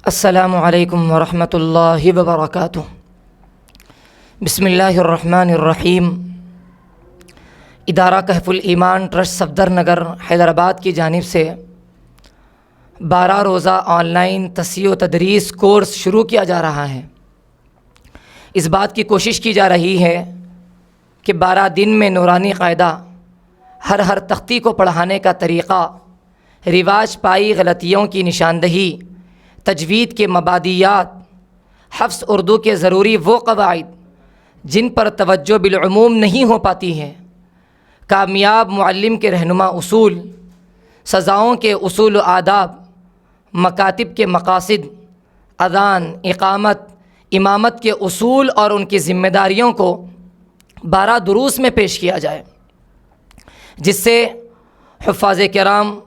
السلام علیکم ورحمۃ اللہ وبرکاتہ۔ بسم اللہ الرحمن الرحیم۔ ادارہ کہف الایمان ٹرسٹ صفدر نگر حیدرآباد کی جانب سے 12 روزہ آن لائن تصحیح و تدریس کورس شروع کیا جا رہا ہے۔ اس بات کی کوشش کی جا رہی ہے کہ 12 دن میں نورانی قاعدہ ہر تختی کو پڑھانے کا طریقہ، رواج پائی غلطیوں کی نشاندہی، تجوید کے مبادیات، حفظ اردو کے ضروری وہ قواعد جن پر توجہ بالعموم نہیں ہو پاتی ہے، کامیاب معلم کے رہنما اصول، سزاؤں کے اصول و آداب، مکاتب کے مقاصد، اذان، اقامت، امامت کے اصول اور ان کی ذمہ داریوں کو 12 دروس میں پیش کیا جائے، جس سے حفاظ کرام،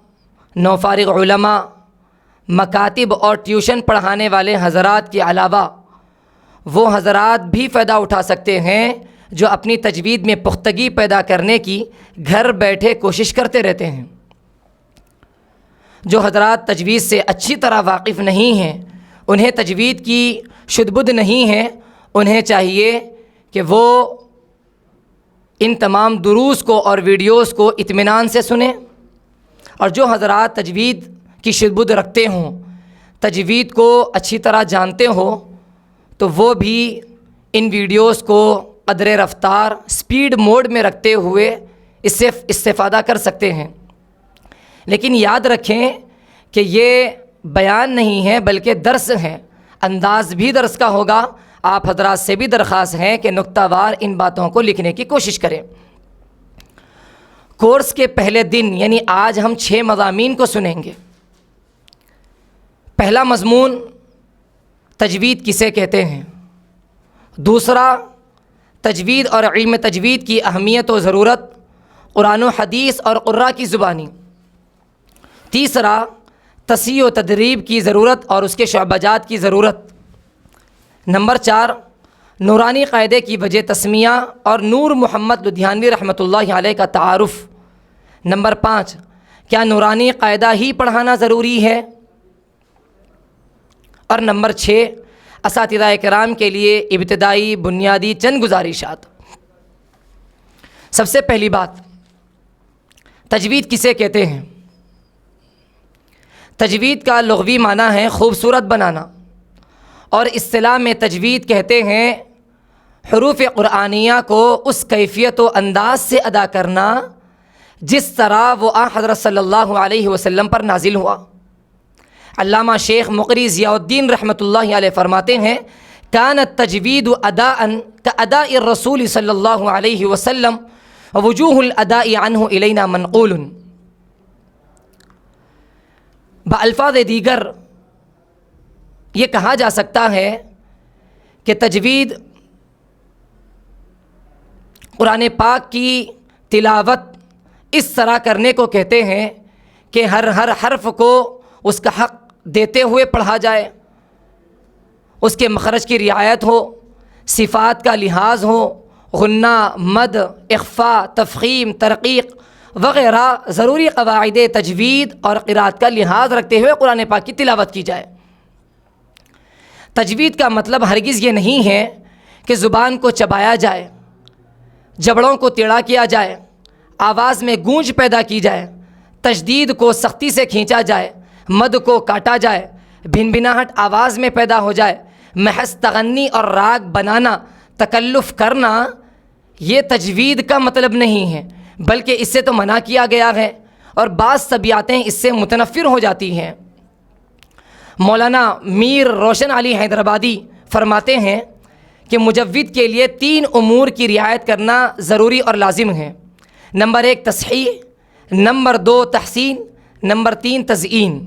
نوفارغ علماء، مکاتب اور ٹیوشن پڑھانے والے حضرات کے علاوہ وہ حضرات بھی فائدہ اٹھا سکتے ہیں جو اپنی تجوید میں پختگی پیدا کرنے کی گھر بیٹھے کوشش کرتے رہتے ہیں۔ جو حضرات تجوید سے اچھی طرح واقف نہیں ہیں، انہیں تجوید کی شد بد نہیں ہے، انہیں چاہیے کہ وہ ان تمام دروس کو اور ویڈیوز کو اطمینان سے سنیں، اور جو حضرات تجوید کی شد بد رکھتے ہوں، تجوید کو اچھی طرح جانتے ہوں، تو وہ بھی ان ویڈیوز کو قدر رفتار سپیڈ موڈ میں رکھتے ہوئے اس سے استفادہ کر سکتے ہیں۔ لیکن یاد رکھیں کہ یہ بیان نہیں ہے بلکہ درس ہے، انداز بھی درس کا ہوگا۔ آپ حضرات سے بھی درخواست ہے کہ نکتہ وار ان باتوں کو لکھنے کی کوشش کریں۔ کورس کے پہلے دن یعنی آج ہم 6 مضامین کو سنیں گے۔ پہلا مضمون تجوید کسے کہتے ہیں، دوسرا تجوید اور علم تجوید کی اہمیت و ضرورت، قرآن و حدیث اور قراء کی زبانی، تیسرا تصحیح و تدریب کی ضرورت اور اس کے شعبہ جات کی ضرورت، نمبر 4 نورانی قاعدے کی وجہ تسمیہ اور نور محمد لدھیانوی رحمۃ اللہ علیہ کا تعارف، نمبر 5 کیا نورانی قاعدہ ہی پڑھانا ضروری ہے، اور نمبر 6 اساتذہ کرام کے لیے ابتدائی بنیادی چند گزارشات۔ سب سے پہلی بات، تجوید کسے کہتے ہیں؟ تجوید کا لغوی معنی ہے خوبصورت بنانا، اور اصطلاح میں تجوید کہتے ہیں حروف قرآنیہ کو اس کیفیت و انداز سے ادا کرنا جس طرح وہ حضرت صلی اللہ علیہ وسلم پر نازل ہوا۔ علامہ شیخ مقری ضیاء الدین رحمۃ اللہ علیہ فرماتے ہیں کان التجوید اداء کاداء الرسول صلی اللہ علیہ وسلم ووجوہ الاداء عنہ الینا منقول۔ بالفاظ دیگر یہ کہا جا سکتا ہے کہ تجوید قرآن پاک کی تلاوت اس طرح کرنے کو کہتے ہیں کہ ہر حرف کو اس کا حق دیتے ہوئے پڑھا جائے، اس کے مخرج کی رعایت ہو، صفات کا لحاظ ہو، غنہ، مد، اخفاء، تفخیم، ترقیق وغیرہ ضروری قواعد تجوید اور قرأت کا لحاظ رکھتے ہوئے قرآن پاک کی تلاوت کی جائے۔ تجوید کا مطلب ہرگز یہ نہیں ہے کہ زبان کو چبایا جائے، جبڑوں کو ٹیڑھا کیا جائے، آواز میں گونج پیدا کی جائے، تشدید کو سختی سے کھینچا جائے، مد کو کاٹا جائے، بھنبھناہٹ آواز میں پیدا ہو جائے، محض تغنی اور راگ بنانا، تکلف کرنا، یہ تجوید کا مطلب نہیں ہے، بلکہ اس سے تو منع کیا گیا ہے، اور بعض طبیعتیں اس سے متنفر ہو جاتی ہیں۔ مولانا میر روشن علی حیدرآبادی فرماتے ہیں کہ مجود کے لیے 3 امور کی رعایت کرنا ضروری اور لازم ہے۔ نمبر 1 تصحیح، نمبر 2 تحسین، نمبر 3 تزئین۔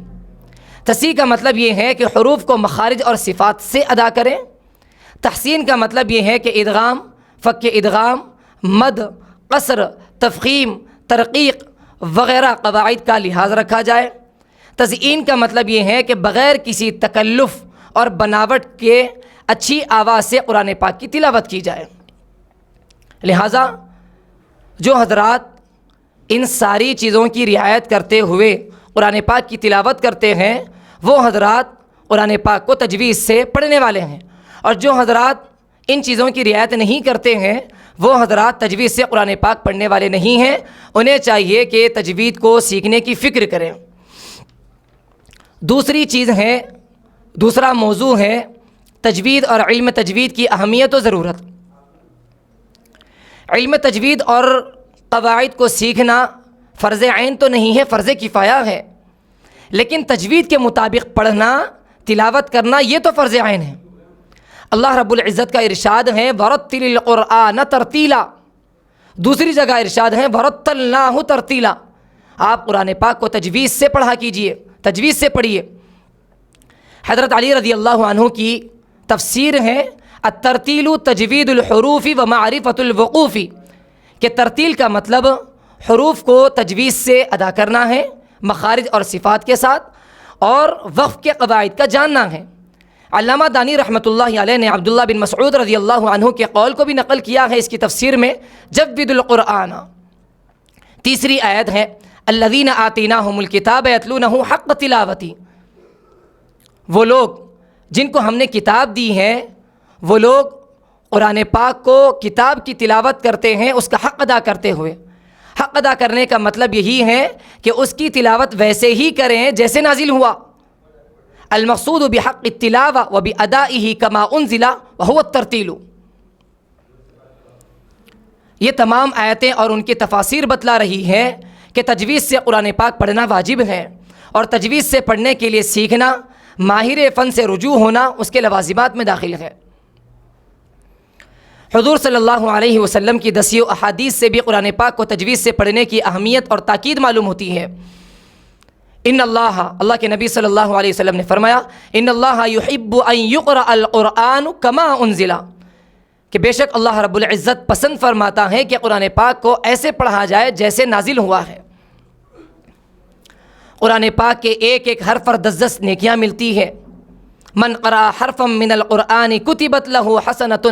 تصحیح کا مطلب یہ ہے کہ حروف کو مخارج اور صفات سے ادا کریں۔ تحسین کا مطلب یہ ہے کہ ادغام، فک ادغام، مد، قصر، تفخیم، ترقیق وغیرہ قواعد کا لحاظ رکھا جائے۔ تزئین کا مطلب یہ ہے کہ بغیر کسی تکلف اور بناوٹ کے اچھی آواز سے قرآن پاک کی تلاوت کی جائے۔ لہٰذا جو حضرات ان ساری چیزوں کی رعایت کرتے ہوئے قرآن پاک کی تلاوت کرتے ہیں، وہ حضرات قرآن پاک کو تجوید سے پڑھنے والے ہیں، اور جو حضرات ان چیزوں کی رعایت نہیں کرتے ہیں وہ حضرات تجوید سے قرآن پاک پڑھنے والے نہیں ہیں۔ انہیں چاہیے کہ تجوید کو سیکھنے کی فکر کریں۔ دوسرا موضوع ہے تجوید اور علم تجوید کی اہمیت و ضرورت۔ علم تجوید اور قواعد کو سیکھنا فرض عین تو نہیں ہے، فرض کفایہ ہے، لیکن تجوید کے مطابق پڑھنا، تلاوت کرنا یہ تو فرض عین ہے۔ اللہ رب العزت کا ارشاد ہے وَرَتِّلِ الْقُرْآنَ تَرْتِیلًا، دوسری جگہ ارشاد ہے وَرَتَّلْنَاهُ تَرْتِیلًا، آپ قرآن پاک کو تجوید سے پڑھا کیجئے، تجوید سے پڑھیے۔ حضرت علی رضی اللہ عنہ کی تفسیر ہے الترتیل تجوید الحروف و معرفت الوقوف، کہ ترتیل کا مطلب حروف کو تجوید سے ادا کرنا ہے، مخارج اور صفات کے ساتھ، اور وقف کے قواعد کا جاننا ہے۔ علامہ دانی رحمۃ اللہ علیہ نے عبداللہ بن مسعود رضی اللہ عنہ کے قول کو بھی نقل کیا ہے اس کی تفسیر میں، جود القرآن، تیسری آیت ہے الذین آتیناہم الکتاب یتلونہ حق تلاوتی، وہ لوگ جن کو ہم نے کتاب دی ہے وہ لوگ قرآن پاک کو کتاب کی تلاوت کرتے ہیں اس کا حق ادا کرتے ہوئے۔ حق ادا کرنے کا مطلب یہی ہے کہ اس کی تلاوت ویسے ہی کریں جیسے نازل ہوا۔ المقصود بحق التلاوہ و بادائہ کما انزل وہو الترتیل، یہ تمام آیتیں اور ان کی تفاسیر بتلا رہی ہے کہ تجوید سے قرآن پاک پڑھنا واجب ہے، اور تجوید سے پڑھنے کے لیے سیکھنا، ماہر فن سے رجوع ہونا اس کے لوازمات میں داخل ہے۔ حضور صلی اللہ علیہ وسلم کی دسیوں احادیث سے بھی قرآن پاک کو تجوید سے پڑھنے کی اہمیت اور تاکید معلوم ہوتی ہے۔ اللہ کے نبی صلی اللہ علیہ وسلم نے فرمایا ان اللہ یحب ان یقرأ القرآن کما انزل، کہ بے شک اللہ رب العزت پسند فرماتا ہے کہ قرآن پاک کو ایسے پڑھا جائے جیسے نازل ہوا ہے۔ قرآن پاک کے ایک ایک حرف پر 10 نیکیاں ملتی ہے۔ من قرأ حرفا من القرآن کتبت له حسنۃ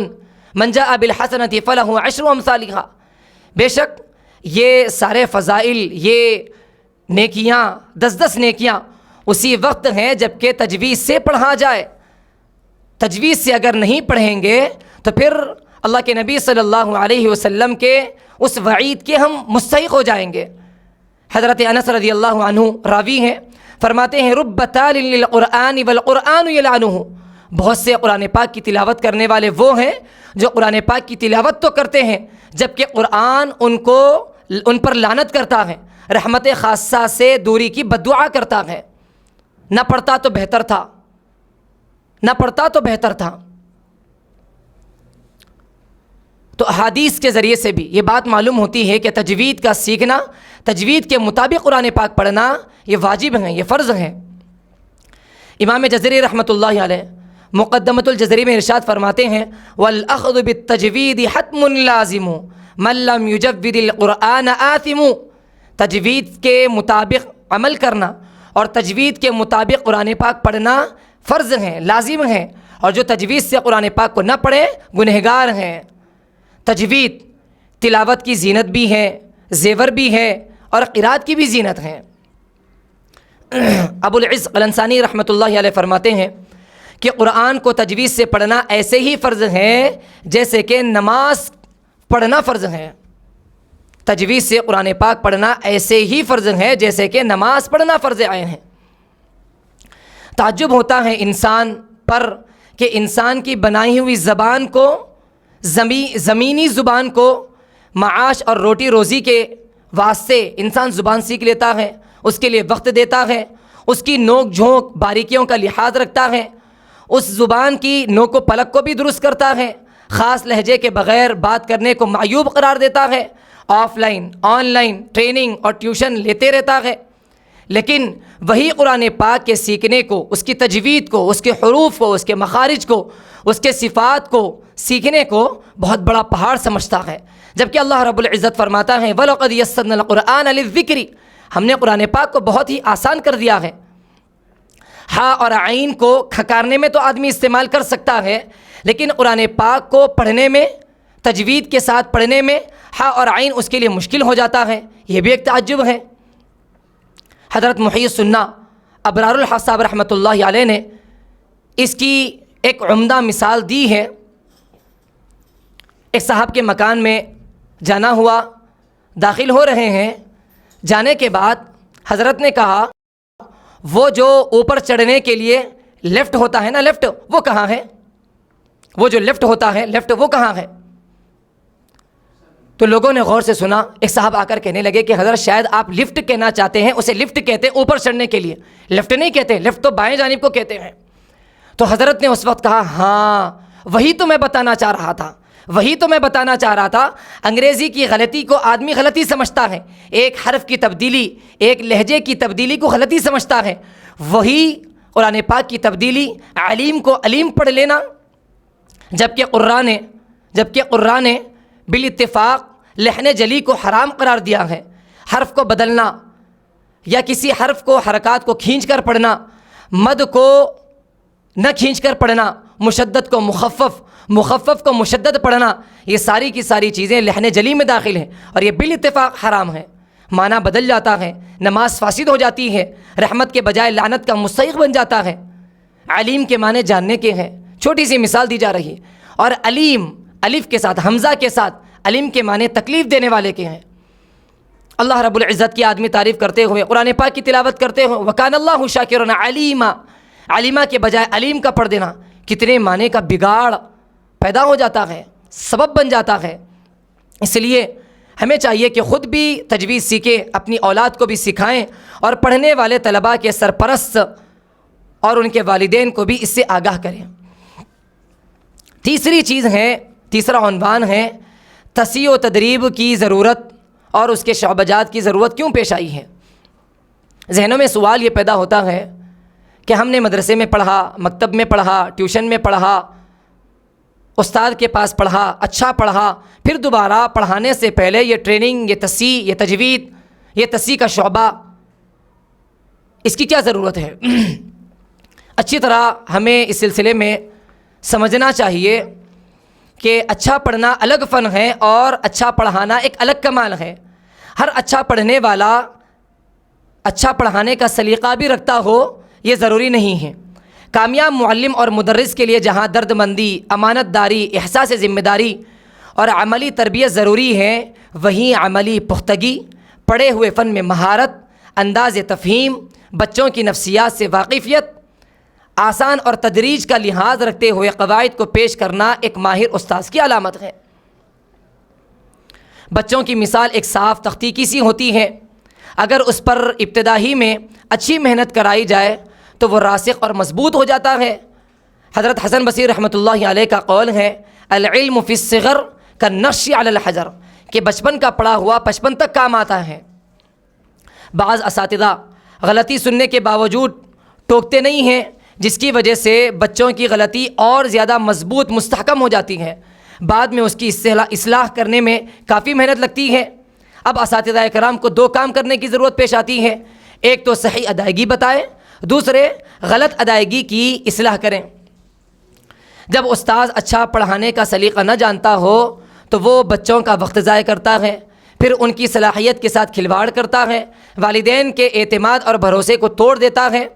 من جاء بالحسنۃ فلہ 10 امثالها، بے شک یہ سارے فضائل، یہ نیکیاں 10 نیکیاں اسی وقت ہیں جب کہ تجوید سے پڑھا جائے۔ تجوید سے اگر نہیں پڑھیں گے تو پھر اللہ کے نبی صلی اللہ علیہ وسلم کے اس وعید کے ہم مستحق ہو جائیں گے۔ حضرت انس رضی اللہ عنہ راوی ہیں، فرماتے ہیں رب تال للقرآن والقرآن یلعنہ، بہت سے قرآن پاک کی تلاوت کرنے والے وہ ہیں جو قرآن پاک کی تلاوت تو کرتے ہیں جبکہ قرآن ان پر لعنت کرتا ہے، رحمت خاصہ سے دوری کی بددعا کرتا ہے۔ نہ پڑھتا تو بہتر تھا، نہ پڑھتا تو بہتر تھا۔ تو احادیث کے ذریعے سے بھی یہ بات معلوم ہوتی ہے کہ تجوید کا سیکھنا، تجوید کے مطابق قرآن پاک پڑھنا یہ واجب ہیں، یہ فرض ہیں۔ امام جزری رحمۃ اللہ علیہ مقدمۃ الجزری میں ارشاد فرماتے ہیں والأخذ بالتجوید حتم لازم من لم یجود القرآن آثم، تجوید کے مطابق عمل کرنا اور تجوید کے مطابق قرآن پاک پڑھنا فرض ہیں، لازم ہیں، اور جو تجوید سے قرآن پاک کو نہ پڑھے گنہگار ہیں۔ تجوید تلاوت کی زینت بھی ہے، زیور بھی ہے، اور قرات کی بھی زینت ہے۔ ابو العز قلنسانی رحمۃ اللہ علیہ فرماتے ہیں کہ قرآن کو تجوید سے پڑھنا ایسے ہی فرض ہے جیسے کہ نماز پڑھنا فرض ہے۔ تجوید سے قرآن پاک پڑھنا ایسے ہی فرض ہے جیسے کہ نماز پڑھنا فرض عین ہے۔ تعجب ہوتا ہے انسان پر کہ انسان کی بنائی ہوئی زبان کو، زمینی زبان کو معاش اور روٹی روزی کے واسطے انسان زبان سیکھ لیتا ہے، اس کے لیے وقت دیتا ہے، اس کی نوک جھونک باریکیوں کا لحاظ رکھتا ہے، اس زبان کی نوک و پلک کو بھی درست کرتا ہے، خاص لہجے کے بغیر بات کرنے کو معیوب قرار دیتا ہے، of line on line training اور ٹیوشن لیتے رہتا ہے، لیکن وہی قرآن پاک کے سیکھنے کو، اس کی تجوید کو، اس کے حروف کو، اس کے مخارج کو، اس کے صفات کو سیکھنے کو بہت بڑا پہاڑ سمجھتا ہے، جبکہ اللہ رب العزت فرماتا ہے وَلَقَدْ يَسَّرْنَا الْقُرْآنَ لِلذِّكْرِ، ہم نے قرآن پاک کو بہت ہی آسان کر دیا ہے۔ ہاں اور عین کو کھکارنے میں تو آدمی استعمال کر سکتا ہے، لیکن قرآن پاک کو پڑھنے میں، تجوید کے ساتھ پڑھنے میں ہاں اور عین اس کے لیے مشکل ہو جاتا ہے، یہ بھی ایک تعجب ہے۔ حضرت محی السنہ ابرار الحصاب رحمۃ اللہ علیہ نے اس کی ایک عمدہ مثال دی ہے۔ ایک صاحب کے مکان میں جانا ہوا، داخل ہو رہے ہیں، جانے کے بعد حضرت نے کہا وہ جو اوپر چڑھنے کے لیے لفٹ ہوتا ہے نا، لفٹ وہ کہاں ہے؟ وہ جو لفٹ ہوتا ہے، لفٹ وہ کہاں ہے؟ تو لوگوں نے غور سے سنا۔ ایک صاحب آ کر کہنے لگے کہ حضرت شاید آپ لفٹ کہنا چاہتے ہیں، اسے لفٹ کہتے ہیں اوپر چڑھنے کے لیے، لفٹ نہیں کہتے، لفٹ تو بائیں جانب کو کہتے ہیں۔ تو حضرت نے اس وقت کہا ہاں وہی تو میں بتانا چاہ رہا تھا، وہی تو میں بتانا چاہ رہا تھا۔ انگریزی کی غلطی کو آدمی غلطی سمجھتا ہے، ایک حرف کی تبدیلی، ایک لہجے کی تبدیلی کو غلطی سمجھتا ہے، وہی قرآن پاک کی تبدیلی علیم کو علیم پڑھ لینا۔ جبکہ قرآن نے بالاتفاق لحن جلی کو حرام قرار دیا ہے۔ حرف کو بدلنا یا کسی حرف کو حرکات کو کھینچ کر پڑھنا، مد کو نہ کھینچ کر پڑھنا، مشدد کو مخفف کو مشدد پڑھنا، یہ ساری کی ساری چیزیں لحن جلی میں داخل ہیں اور یہ بالاتفاق حرام ہے۔ معنی بدل جاتا ہے، نماز فاسد ہو جاتی ہے، رحمت کے بجائے لعنت کا مستحق بن جاتا ہے۔ علیم کے معنی جاننے کے ہیں، چھوٹی سی مثال دی جا رہی ہے۔ اور علیم الف کے ساتھ، حمزہ کے ساتھ، علیم کے معنی تکلیف دینے والے کے ہیں۔ اللہ رب العزت کی آدمی تعریف کرتے ہوئے، قرآن پاک کی تلاوت کرتے ہوئے وَكَانَ اللَّهُ شَاكِرًا عَلِيمًا، علیمہ کے بجائے علیم کا پڑھ دینا کتنے معنی کا بگاڑ پیدا ہو جاتا ہے، سبب بن جاتا ہے۔ اس لیے ہمیں چاہیے کہ خود بھی تجوید سیکھیں، اپنی اولاد کو بھی سکھائیں، اور پڑھنے والے طلباء کے سرپرست اور ان کے والدین کو بھی اس سے آگاہ کریں۔ تیسری چیز ہے، تیسرا عنوان ہے تصحیح و تدریب کی ضرورت اور اس کے شعبہ جات کی ضرورت کیوں پیش آئی ہے۔ ذہنوں میں سوال یہ پیدا ہوتا ہے کہ ہم نے مدرسے میں پڑھا، مکتب میں پڑھا، ٹیوشن میں پڑھا، استاد کے پاس پڑھا، اچھا پڑھا، پھر دوبارہ پڑھانے سے پہلے یہ ٹریننگ، یہ تصحیح، یہ تجوید، یہ تصحیح کا شعبہ، اس کی کیا ضرورت ہے؟ اچھی طرح ہمیں اس سلسلے میں سمجھنا چاہیے کہ اچھا پڑھنا الگ فن ہے اور اچھا پڑھانا ایک الگ کمال ہے۔ ہر اچھا پڑھنے والا اچھا پڑھانے کا سلیقہ بھی رکھتا ہو یہ ضروری نہیں ہے۔ کامیاب معلم اور مدرس کے لیے جہاں درد مندی، امانت داری، احساس ذمہ داری اور عملی تربیت ضروری ہے، وہیں عملی پختگی، پڑھے ہوئے فن میں مہارت، انداز تفہیم، بچوں کی نفسیات سے واقفیت، آسان اور تدریج کا لحاظ رکھتے ہوئے قواعد کو پیش کرنا ایک ماہر استاذ کی علامت ہے۔ بچوں کی مثال ایک صاف تختی کی سی ہوتی ہے، اگر اس پر ابتدائی میں اچھی محنت کرائی جائے تو وہ راسخ اور مضبوط ہو جاتا ہے۔ حضرت حسن بصری رحمۃ اللہ علیہ کا قول ہے العلم فی الصغر کالنقش علی الحجر، کہ بچپن کا پڑھا ہوا بچپن تک کام آتا ہے۔ بعض اساتذہ غلطی سننے کے باوجود ٹوکتے نہیں ہیں، جس کی وجہ سے بچوں کی غلطی اور زیادہ مضبوط مستحکم ہو جاتی ہے، بعد میں اس کی اصلاح کرنے میں کافی محنت لگتی ہے۔ اب اساتذہ کرام کو دو کام کرنے کی ضرورت پیش آتی ہے، ایک تو صحیح ادائیگی بتائیں، دوسرے غلط ادائیگی کی اصلاح کریں۔ جب استاذ اچھا پڑھانے کا سلیقہ نہ جانتا ہو تو وہ بچوں کا وقت ضائع کرتا ہے، پھر ان کی صلاحیت کے ساتھ کھلواڑ کرتا ہے، والدین کے اعتماد اور بھروسے کو توڑ دیتا ہے،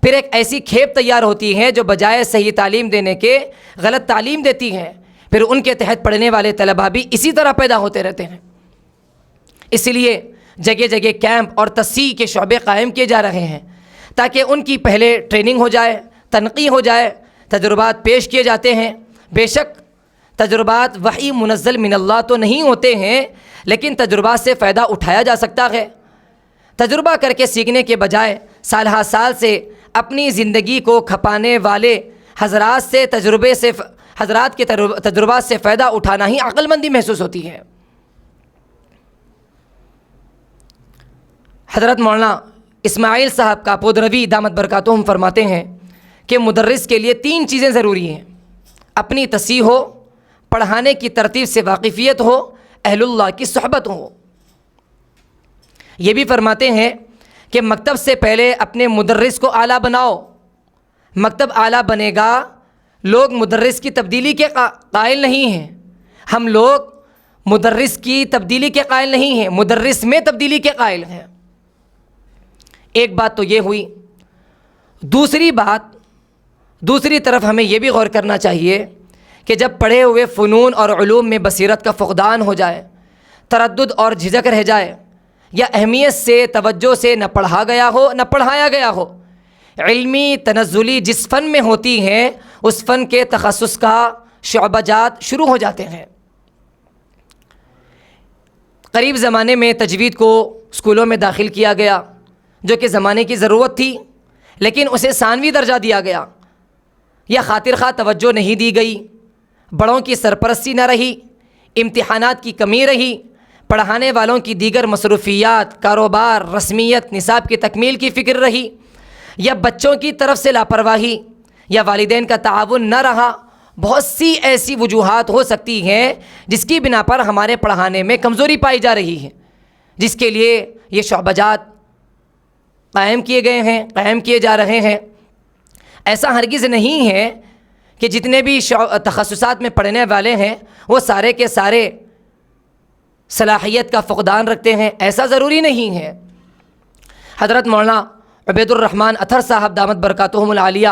پھر ایک ایسی کھیپ تیار ہوتی ہے جو بجائے صحیح تعلیم دینے کے غلط تعلیم دیتی ہے، پھر ان کے تحت پڑھنے والے طلباء بھی اسی طرح پیدا ہوتے رہتے ہیں۔ اس لیے جگہ جگہ کیمپ اور تصحیح کے شعبے قائم کیے جا رہے ہیں تاکہ ان کی پہلے ٹریننگ ہو جائے، تنقیح ہو جائے، تجربات پیش کیے جاتے ہیں۔ بے شک تجربات وحی منزل من اللہ تو نہیں ہوتے ہیں، لیکن تجربات سے فائدہ اٹھایا جا سکتا ہے۔ تجربہ کر کے سیکھنے کے بجائے سال ہر سال سے اپنی زندگی کو کھپانے والے حضرات کے تجربات سے فائدہ اٹھانا ہی عقل مندی محسوس ہوتی ہے۔ حضرت مولانا اسماعیل صاحب کا پودروی دامت برکاتہم فرماتے ہیں کہ مدرس کے لیے 3 چیزیں ضروری ہیں، اپنی تصحیح ہو، پڑھانے کی ترتیب سے واقفیت ہو، اہل اللہ کی صحبت ہو۔ یہ بھی فرماتے ہیں کہ مکتب سے پہلے اپنے مدرس کو اعلیٰ بناؤ، مکتب اعلیٰ بنے گا، لوگ مدرس کی تبدیلی کے قائل نہیں ہیں، ہم لوگ مدرس کی تبدیلی کے قائل نہیں ہیں، مدرس میں تبدیلی کے قائل ہیں۔ ایک بات تو یہ ہوئی۔ دوسری دوسری طرف ہمیں یہ بھی غور کرنا چاہیے کہ جب پڑھے ہوئے فنون اور علوم میں بصیرت کا فقدان ہو جائے، تردد اور جھجک رہ جائے، یا اہمیت سے توجہ سے نہ پڑھا گیا ہو نہ پڑھایا گیا ہو، علمی تنزلی جس فن میں ہوتی ہیں اس فن کے تخصص کا شعبہ جات شروع ہو جاتے ہیں۔ قریب زمانے میں تجوید کو اسکولوں میں داخل کیا گیا، جو کہ زمانے کی ضرورت تھی، لیکن اسے ثانوی درجہ دیا گیا، یا خاطر خواہ توجہ نہیں دی گئی، بڑوں کی سرپرستی نہ رہی، امتحانات کی کمی رہی، پڑھانے والوں کی دیگر مصروفیات، کاروبار، رسمیت، نصاب کی تکمیل کی فکر رہی، یا بچوں کی طرف سے لاپرواہی، یا والدین کا تعاون نہ رہا۔ بہت سی ایسی وجوہات ہو سکتی ہیں جس کی بنا پر ہمارے پڑھانے میں کمزوری پائی جا رہی ہے، جس کے لیے یہ شعبہ جات قائم کیے گئے ہیں، قائم کیے جا رہے ہیں۔ ایسا ہرگز نہیں ہے کہ جتنے بھی تخصصات میں پڑھنے والے ہیں وہ سارے کے سارے صلاحیت کا فقدان رکھتے ہیں، ایسا ضروری نہیں ہے۔ حضرت مولانا عبید الرحمن اطہر صاحب دامت برکاتہم العالیہ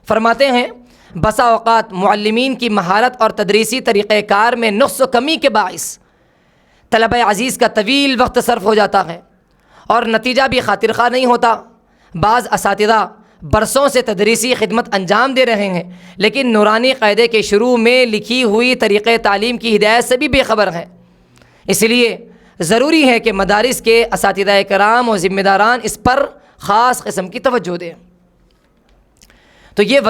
فرماتے ہیں، بسا اوقات معلمین کی مہارت اور تدریسی طریقہ کار میں نقص و کمی کے باعث طلبہ عزیز کا طویل وقت صرف ہو جاتا ہے اور نتیجہ بھی خاطر خواہ نہیں ہوتا۔ بعض اساتذہ برسوں سے تدریسی خدمت انجام دے رہے ہیں، لیکن نورانی قاعدے کے شروع میں لکھی ہوئی طریقہ تعلیم کی ہدایت سے بھی بے خبر ہیں۔ اس لیے ضروری ہے کہ مدارس کے اساتذہ کرام و ذمہ داران اس پر خاص قسم کی توجہ دیں۔ تو یہ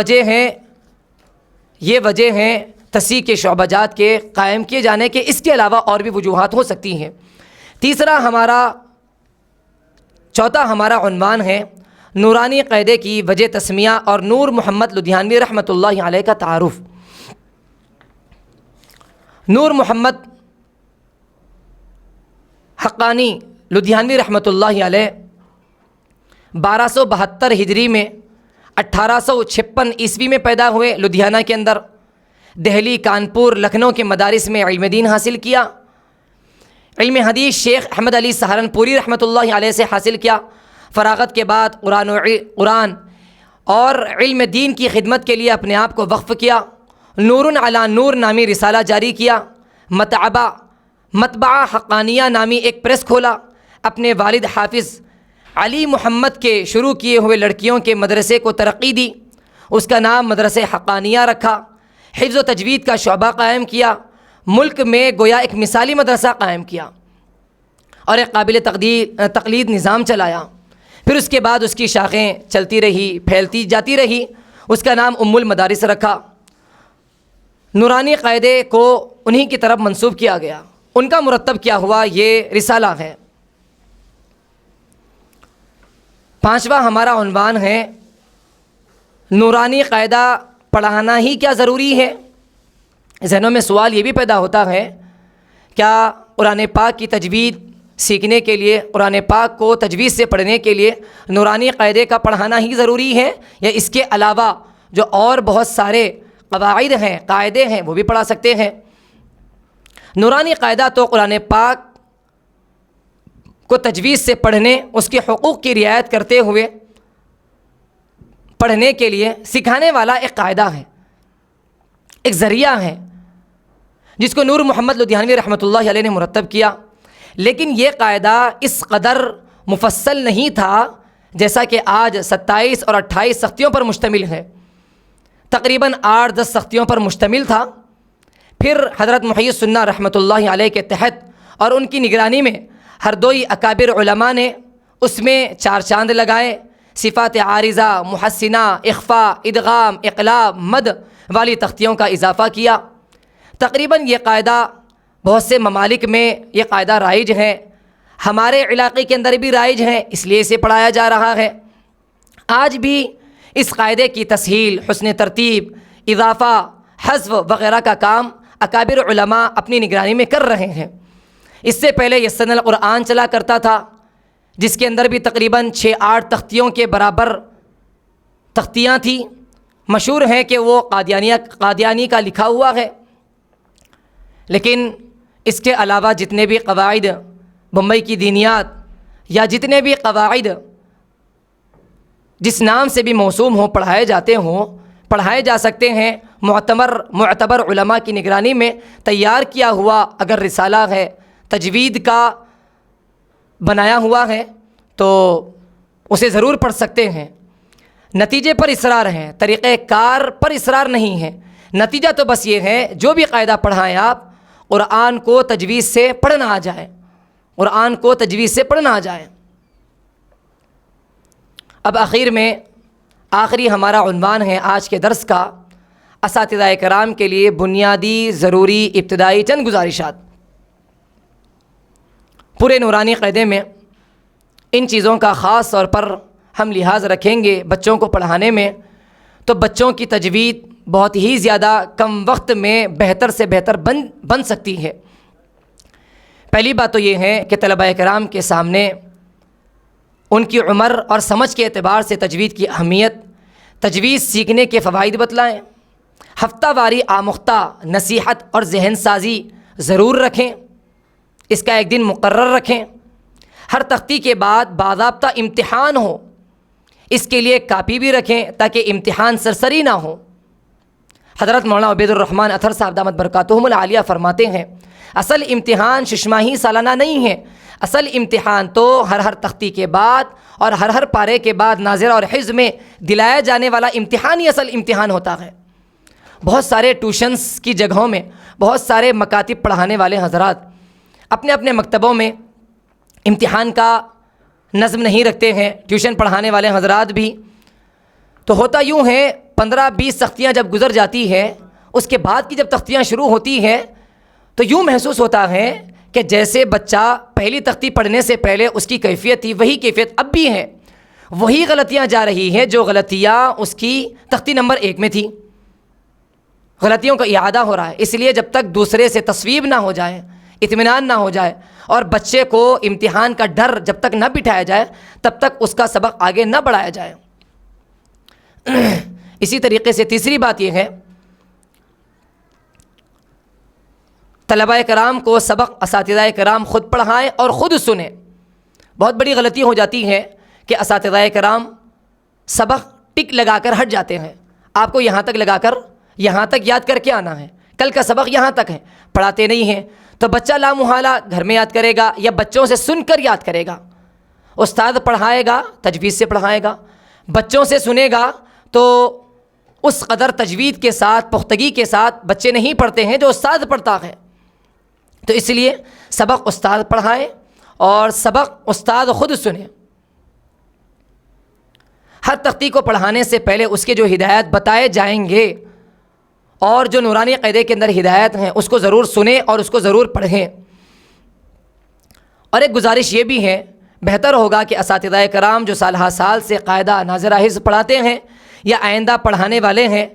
وجہ ہیں تصحیح کے شعبہ جات کے قائم کیے جانے کے۔ اس کے علاوہ اور بھی وجوہات ہو سکتی ہیں۔ چوتھا ہمارا عنوان ہے نورانی قاعدے کی وجہ تسمیہ اور نور محمد لدھیانوی رحمۃ اللہ علیہ کا تعارف۔ نور محمد حقانی لدھیانوی رحمۃ اللہ علیہ 1272 ہجری میں 1856 عیسوی میں پیدا ہوئے۔ لدھیانہ کے اندر دہلی، کانپور، لکھنؤ کے مدارس میں علم دین حاصل کیا۔ علم حدیث شیخ احمد علی سہارنپوری رحمۃ اللہ علیہ سے حاصل کیا۔ فراغت کے بعد قرآن اور علم دین کی خدمت کے لیے اپنے آپ کو وقف کیا۔ نور علی نور نامی رسالہ جاری کیا۔ مطبعہ حقانیہ نامی ایک پریس کھولا۔ اپنے والد حافظ علی محمد کے شروع کیے ہوئے لڑکیوں کے مدرسے کو ترقی دی، اس کا نام مدرسہ حقانیہ رکھا۔ حفظ و تجوید کا شعبہ قائم کیا، ملک میں گویا ایک مثالی مدرسہ قائم کیا اور ایک قابل تقلید نظام چلایا۔ پھر اس کے بعد اس کی شاخیں چلتی رہی، پھیلتی جاتی رہی، اس کا نام ام المدارس رکھا۔ نورانی قاعدے کو انہی کی طرف منسوب کیا گیا۔ ان کا مرتب کیا ہوا یہ رسالہ ہے۔ پانچواں ہمارا عنوان ہے نورانی قاعدہ پڑھانا ہی کیا ضروری ہے؟ ذہنوں میں سوال یہ بھی پیدا ہوتا ہے، کیا قرآن پاک کی تجوید سیکھنے کے لیے، قرآن پاک کو تجوید سے پڑھنے کے لیے نورانی قاعدے کا پڑھانا ہی ضروری ہے، یا اس کے علاوہ جو اور بہت سارے قواعد ہیں، قاعدے ہیں، وہ بھی پڑھا سکتے ہیں؟ نورانی قاعدہ تو قرآن پاک کو تجوید سے پڑھنے، اس کے حقوق کی رعایت کرتے ہوئے پڑھنے کے لیے سکھانے والا ایک قاعدہ ہے، ایک ذریعہ ہے، جس کو نور محمد لدھیانوی رحمۃ اللہ علیہ نے مرتب کیا۔ لیکن یہ قاعدہ اس قدر مفصل نہیں تھا جیسا کہ آج 27 اور 28 سختیوں پر مشتمل ہے۔ تقریباً 8-10 سختیوں پر مشتمل تھا۔ پھر حضرت محی السنہ رحمۃ اللہ علیہ کے تحت اور ان کی نگرانی میں ہردوئی اکابر علماء نے اس میں 4 چاند لگائے، صفات عارضہ، محسنہ، اخفاء، ادغام، اقلاب، مد والی تختیوں کا اضافہ کیا۔ تقریباً یہ قاعدہ بہت سے ممالک میں یہ قاعدہ رائج ہے، ہمارے علاقے کے اندر بھی رائج ہے، اس لیے اسے پڑھایا جا رہا ہے۔ آج بھی اس قاعدے کی تسہیل، حسن ترتیب، اضافہ، حذف وغیرہ کا کام اکابر علماء اپنی نگرانی میں کر رہے ہیں۔ اس سے پہلے یسن القرآن چلا کرتا تھا، جس کے اندر بھی تقریباً 6-8 تختیوں کے برابر تختیاں تھیں۔ مشہور ہے کہ وہ قادیانی کا لکھا ہوا ہے۔ لیکن اس کے علاوہ جتنے بھی قواعد بمبئی کی دینیات یا جتنے بھی قواعد جس نام سے بھی موسوم ہوں، پڑھائے جاتے ہوں، پڑھائے جا سکتے ہیں معتبر علماء کی نگرانی میں تیار کیا ہوا اگر رسالہ ہے، تجوید کا بنایا ہوا ہے تو اسے ضرور پڑھ سکتے ہیں۔ نتیجے پر اصرار ہے، طریقہ کار پر اصرار نہیں ہے۔ نتیجہ تو بس یہ ہے جو بھی قاعدہ پڑھائیں آپ، قرآن کو تجوید سے پڑھنا آ جائے، قرآن کو تجوید سے پڑھنا آ جائے۔ اب آخری ہمارا عنوان ہے آج کے درس کا، اساتذہ کرام کے لیے بنیادی ضروری ابتدائی چند گزارشات۔ پورے نورانی قاعدے میں ان چیزوں کا خاص طور پر ہم لحاظ رکھیں گے بچوں کو پڑھانے میں، تو بچوں کی تجوید بہت ہی زیادہ کم وقت میں بہتر سے بہتر بن سکتی ہے۔ پہلی بات تو یہ ہے کہ طلباء کرام کے سامنے ان کی عمر اور سمجھ کے اعتبار سے تجوید کی اہمیت، تجوید سیکھنے کے فوائد بتلائیں، ہفتہ واری آموختہ نصیحت اور ذہن سازی ضرور رکھیں، اس کا ایک دن مقرر رکھیں، ہر تختی کے بعد باضابطہ امتحان ہو، اس کے لیے کاپی بھی رکھیں تاکہ امتحان سرسری نہ ہو۔ حضرت مولانا عبید الرحمن اطہر صاحب دامت برکاتہم العالیہ فرماتے ہیں اصل امتحان ششماہی سالانہ نہیں ہے، اصل امتحان تو ہر تختی کے بعد اور ہر پارے کے بعد ناظرہ اور حفظ میں دلایا جانے والا امتحان ہی اصل امتحان ہوتا ہے۔ بہت سارے ٹیوشنز کی جگہوں میں بہت سارے مکاتب پڑھانے والے حضرات اپنے اپنے مکتبوں میں امتحان کا نظم نہیں رکھتے ہیں، ٹیوشن پڑھانے والے حضرات بھی، تو ہوتا یوں ہے 15-20 تختیاں جب گزر جاتی ہے، اس کے بعد کی جب تختیاں شروع ہوتی ہے تو یوں محسوس ہوتا ہے کہ جیسے بچہ پہلی تختی پڑھنے سے پہلے اس کی کیفیت تھی وہی کیفیت اب بھی ہے، وہی غلطیاں جا رہی ہیں جو غلطیاں اس کی تختی نمبر 1 میں تھی، غلطیوں کا اعادہ ہو رہا ہے۔ اس لیے جب تک دوسرے سے تصویب نہ ہو جائے، اطمینان نہ ہو جائے اور بچے کو امتحان کا ڈر جب تک نہ بٹھایا جائے تب تک اس کا سبق آگے نہ بڑھایا جائے۔ اسی طریقے سے تیسری بات یہ ہے طلباء کرام کو سبق اساتذہ کرام خود پڑھائیں اور خود سنیں۔ بہت بڑی غلطی ہو جاتی ہے کہ اساتذہ کرام سبق ٹک لگا کر ہٹ جاتے ہیں، آپ کو یہاں تک لگا کر یہاں تک یاد کر کے آنا ہے، کل کا سبق یہاں تک ہے، پڑھاتے نہیں ہیں تو بچہ لامحالہ گھر میں یاد کرے گا یا بچوں سے سن کر یاد کرے گا۔ استاد پڑھائے گا تجوید سے پڑھائے گا، بچوں سے سنے گا تو اس قدر تجوید کے ساتھ پختگی کے ساتھ بچے نہیں پڑھتے ہیں جو استاد پڑھتا ہے۔ تو اس لیے سبق استاد پڑھائیں اور سبق استاد خود سنیں۔ ہر تختی کو پڑھانے سے پہلے اس کے جو ہدایات بتائے جائیں گے اور جو نورانی قاعدے کے اندر ہدایت ہیں اس کو ضرور سنیں اور اس کو ضرور پڑھیں۔ اور ایک گزارش یہ بھی ہے، بہتر ہوگا کہ اساتذہ کرام جو سال ہا سال سے قاعدہ ناظرہ حفظ پڑھاتے ہیں یا آئندہ پڑھانے والے ہیں،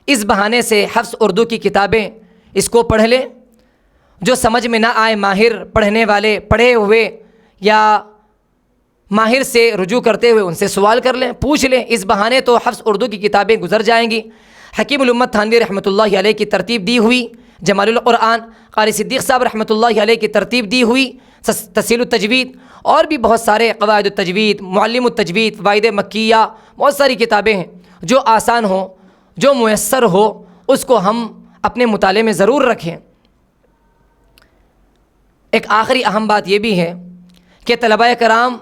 اس بہانے سے حفظ اردو کی کتابیں اس کو پڑھ لیں، جو سمجھ میں نہ آئے ماہر پڑھنے والے پڑھے ہوئے یا ماہر سے رجوع کرتے ہوئے ان سے سوال کر لیں، پوچھ لیں، اس بہانے تو حفظ اردو کی کتابیں گزر جائیں گی۔ حکیم الامت تھانوی رحمۃ اللہ علیہ کی ترتیب دی ہوئی جمال القرآن، قاری صدیق صاحب رحمۃ اللہ علیہ کی ترتیب دی ہوئی تسہیل التجوید، اور بھی بہت سارے قواعد التجوید، معلم التجوید، فوائد مکیہ، بہت ساری کتابیں ہیں جو آسان ہوں، جو میسر ہو، اس کو ہم اپنے مطالعے میں ضرور رکھیں۔ ایک آخری اہم بات یہ بھی ہے کہ طلباء کرام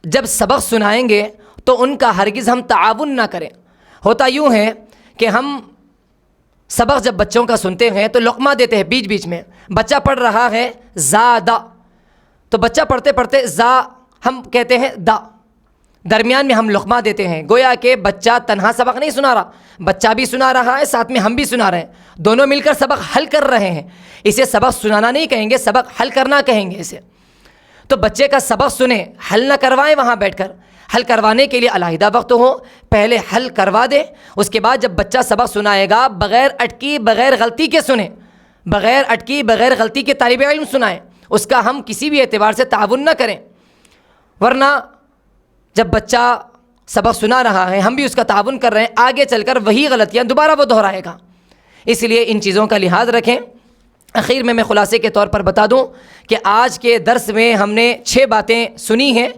جب سبق سنائیں گے تو ان کا ہرگز ہم تعاون نہ کریں۔ ہوتا یوں ہے کہ ہم سبق جب بچوں کا سنتے ہیں تو لقمہ دیتے ہیں بیچ بیچ میں، بچہ پڑھ رہا ہے زادہ، تو بچہ پڑھتے پڑھتے زا ہم کہتے ہیں دا، درمیان میں ہم لقمہ دیتے ہیں، گویا کہ بچہ تنہا سبق نہیں سنا رہا، بچہ بھی سنا رہا ہے ساتھ میں ہم بھی سنا رہے ہیں، دونوں مل کر سبق حل کر رہے ہیں۔ اسے سبق سنانا نہیں کہیں گے، سبق حل کرنا کہیں گے اسے۔ تو بچے کا سبق سنیں، حل نہ کروائیں وہاں بیٹھ کر، حل کروانے کے لیے علیحدہ وقت ہو، پہلے حل کروا دیں، اس کے بعد جب بچہ سبق سنائے گا بغیر اٹکی بغیر غلطی کے سنیں، بغیر اٹکی بغیر غلطی کے طالب علم سنائیں، اس کا ہم کسی بھی اعتبار سے تعاون نہ کریں، ورنہ جب بچہ سبق سنا رہا ہے ہم بھی اس کا تعاون کر رہے ہیں، آگے چل کر وہی غلطیاں دوبارہ وہ دہرائے گا۔ اس لیے ان چیزوں کا لحاظ رکھیں۔ اخیر میں خلاصے کے طور پر بتا دوں کہ آج کے درس میں ہم نے 6 باتیں سنی ہیں۔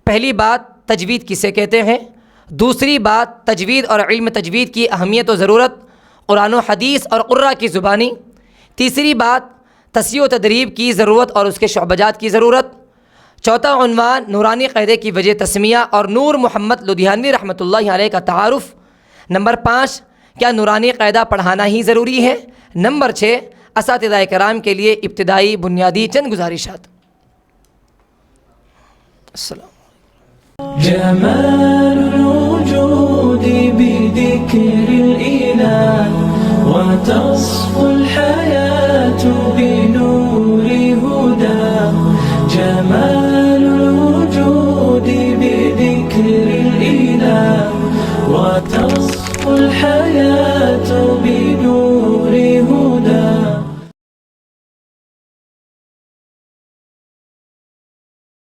پہلی بات تجوید کسے کہتے ہیں، دوسری بات تجوید اور علم تجوید کی اہمیت و ضرورت، قرآن و حدیث اور قراء کی زبانی۔ تیسری بات تصحیح و تدریب کی ضرورت اور اس کے شعبجات کی ضرورت۔ چوتھا عنوان نورانی قاعدے کی وجہ تسمیہ اور نور محمد لدھیانوی رحمۃ اللہ علیہ کا تعارف۔ نمبر 5 کیا نورانی قاعدہ پڑھانا ہی ضروری ہے؟ نمبر 6 اساتذہ کرام کے لیے ابتدائی بنیادی چند گزارشات۔ السلام جمال الوجود بذكر الإله وتصفو الحياة